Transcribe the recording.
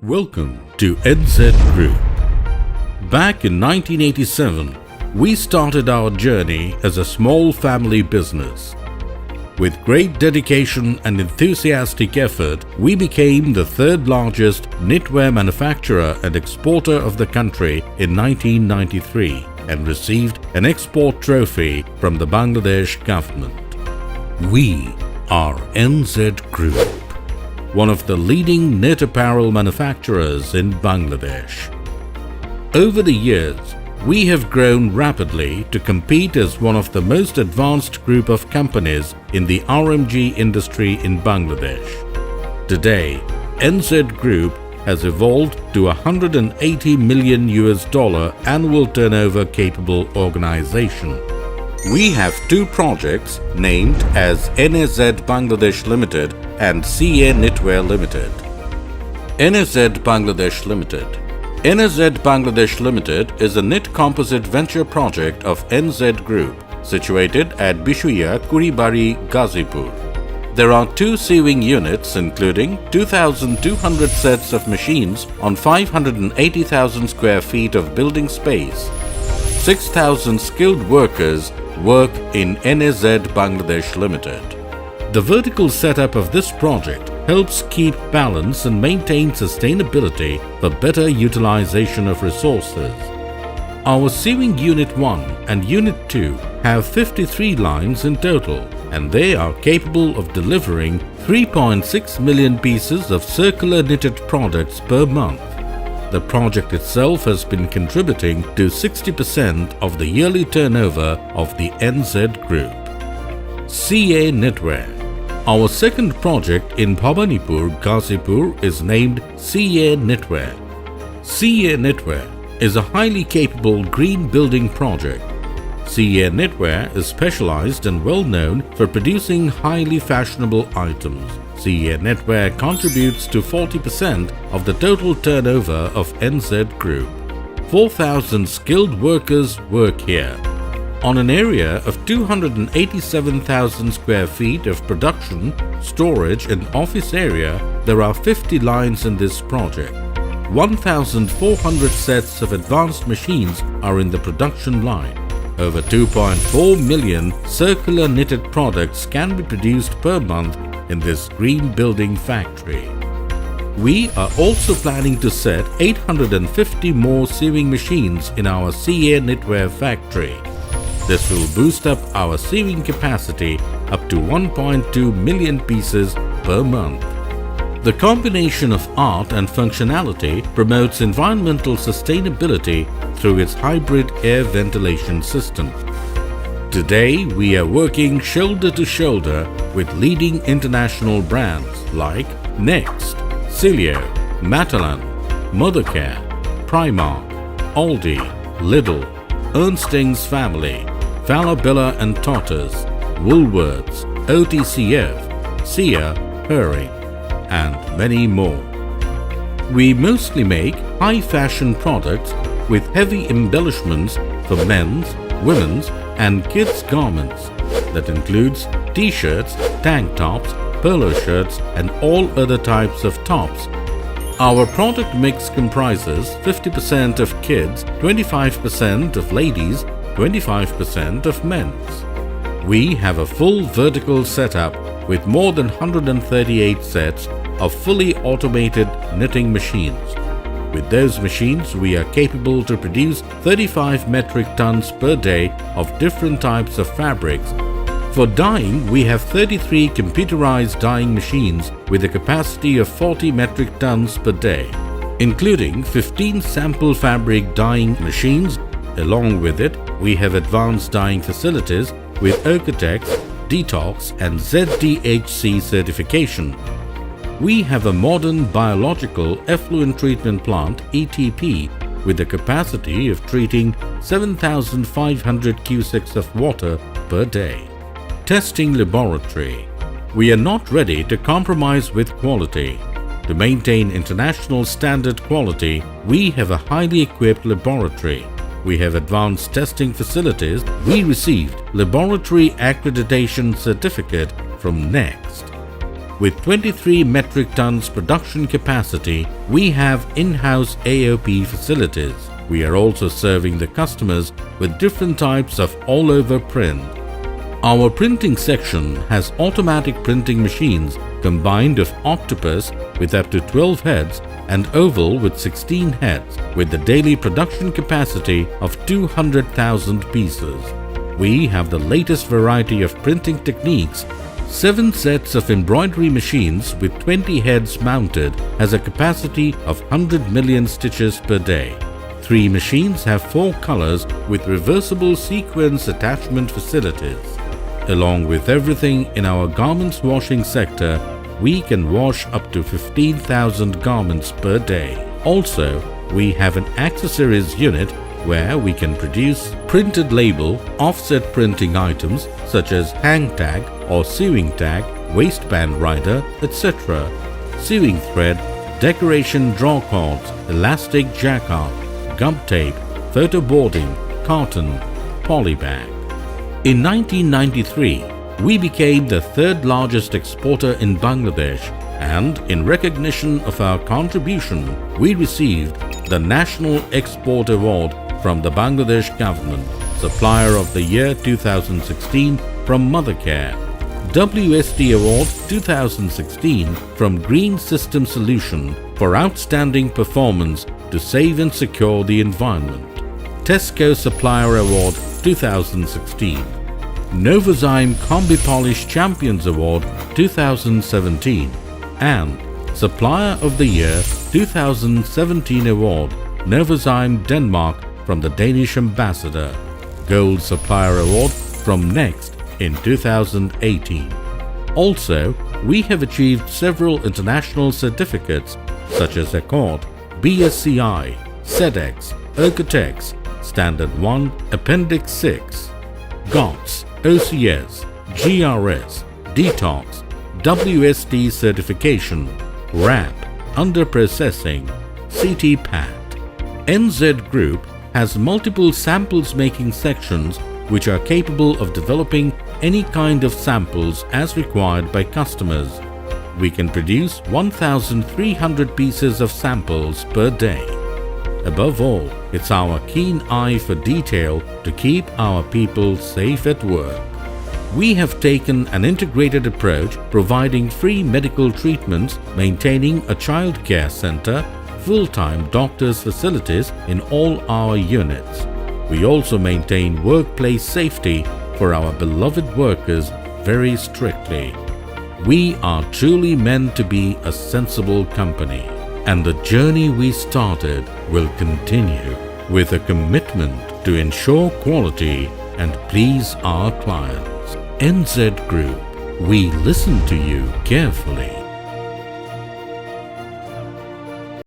Welcome to NZ Group. Back in 1987, we started our journey as a small family business. With great dedication and enthusiastic effort, we became the third largest knitwear manufacturer and exporter of the country in 1993 and received an export trophy from the Bangladesh government. We are NZ Group, one of the leading knit apparel manufacturers in Bangladesh. Over the years, we have grown rapidly to compete as one of the most advanced group of companies in the RMG industry in Bangladesh. Today, NZ Group has evolved to a $180 million annual turnover capable organization. We have two projects named as NZ Bangladesh Ltd and CA Knitwear Limited. NZ Bangladesh Limited. NZ Bangladesh Limited is a knit composite venture project of NZ Group situated at Bishuia, Kuribari, Gazipur. There are two sewing units including 2,200 sets of machines on 580,000 square feet of building space. 6,000 skilled workers work in NZ Bangladesh Limited. The vertical setup of this project helps keep balance and maintain sustainability for better utilization of resources. Our sewing Unit 1 and Unit 2 have 53 lines in total, and they are capable of delivering 3.6 million pieces of circular knitted products per month. The project itself has been contributing to 60% of the yearly turnover of the NZ Group. CA Knitwear. Our second project in Bhabanipur, Gazipur is named CA Knitwear. CA Knitwear is a highly capable green building project. CA Knitwear is specialized and well known for producing highly fashionable items. CA Knitwear contributes to 40% of the total turnover of NZ Group. 4,000 skilled workers work here. On an area of 287,000 square feet of production, storage and office area, there are 50 lines in this project. 1,400 sets of advanced machines are in the production line. Over 2.4 million circular knitted products can be produced per month in this green building factory. We are also planning to set 850 more sewing machines in our CA Knitwear factory. This will boost up our sewing capacity up to 1.2 million pieces per month. The combination of art and functionality promotes environmental sustainability through its hybrid air ventilation system. Today, we are working shoulder to shoulder with leading international brands like Next, Cilio, Matalan, Mothercare, Primark, Aldi, Lidl, Ernstings Family, Falabella and Totters, Woolworths, OTCF, Sia, Herring, and many more. We mostly make high fashion products with heavy embellishments for men's, women's and kids' garments that includes t-shirts, tank tops, polo shirts and all other types of tops. Our product mix comprises 50% of kids, 25% of ladies, 25% of men's. We have a full vertical setup with more than 138 sets of fully automated knitting machines. With those machines, we are capable to produce 35 metric tons per day of different types of fabrics. For dyeing, we have 33 computerized dyeing machines with a capacity of 40 metric tons per day, including 15 sample fabric dyeing machines. Along with it, we have advanced dyeing facilities with Okotex, Detox and ZDHC certification. We have a modern biological effluent treatment plant ETP with a capacity of treating 7,500 cusics of water per day. Testing laboratory. We are not ready to compromise with quality. To maintain international standard quality, we have a highly equipped laboratory. We have advanced testing facilities. We received Laboratory Accreditation Certificate from Next. With 23 metric tons production capacity, we have in-house AOP facilities. We are also serving the customers with different types of all-over print. Our printing section has automatic printing machines combined of octopus with up to 12 heads and oval with 16 heads, with the daily production capacity of 200,000 pieces. We have the latest variety of printing techniques. 7 sets of embroidery machines with 20 heads mounted has a capacity of 100 million stitches per day. 3 machines have 4 colors with reversible sequence attachment facilities. Along with everything in our garments washing sector, we can wash up to 15,000 garments per day. Also, we have an accessories unit where we can produce printed label, offset printing items such as hang tag or sewing tag, waistband rider, etc., sewing thread, decoration draw cords, elastic jacquard, gum tape, photo boarding, carton, polybag. In 1993, we became the 3rd largest exporter in Bangladesh, and in recognition of our contribution, we received the National Export Award from the Bangladesh government, Supplier of the Year 2016 from Mothercare, WST Award 2016 from Green System Solution for outstanding performance to save and secure the environment, Tesco Supplier Award 2016, Novozyme Combi Polish Champions Award 2017 and Supplier of the Year 2017 Award, Novozyme Denmark from the Danish Ambassador, Gold Supplier Award from Next in 2018. Also, we have achieved several international certificates such as Accord, BSCI, SEDEX, Ergotex, Standard 1, Appendix 6, GOTS, OCS, GRS, Detox, WST certification, RAP, Under Processing, CT-PAT. NZ Group has multiple samples making sections which are capable of developing any kind of samples as required by customers. We can produce 1,300 pieces of samples per day. Above all, it's our keen eye for detail to keep our people safe at work. We have taken an integrated approach, providing free medical treatments, maintaining a child care center, full-time doctors' facilities in all our units. We also maintain workplace safety for our beloved workers very strictly. We are truly meant to be a sensible company, and the journey we started will continue with a commitment to ensure quality and please our clients. NZ Group, we listen to you carefully.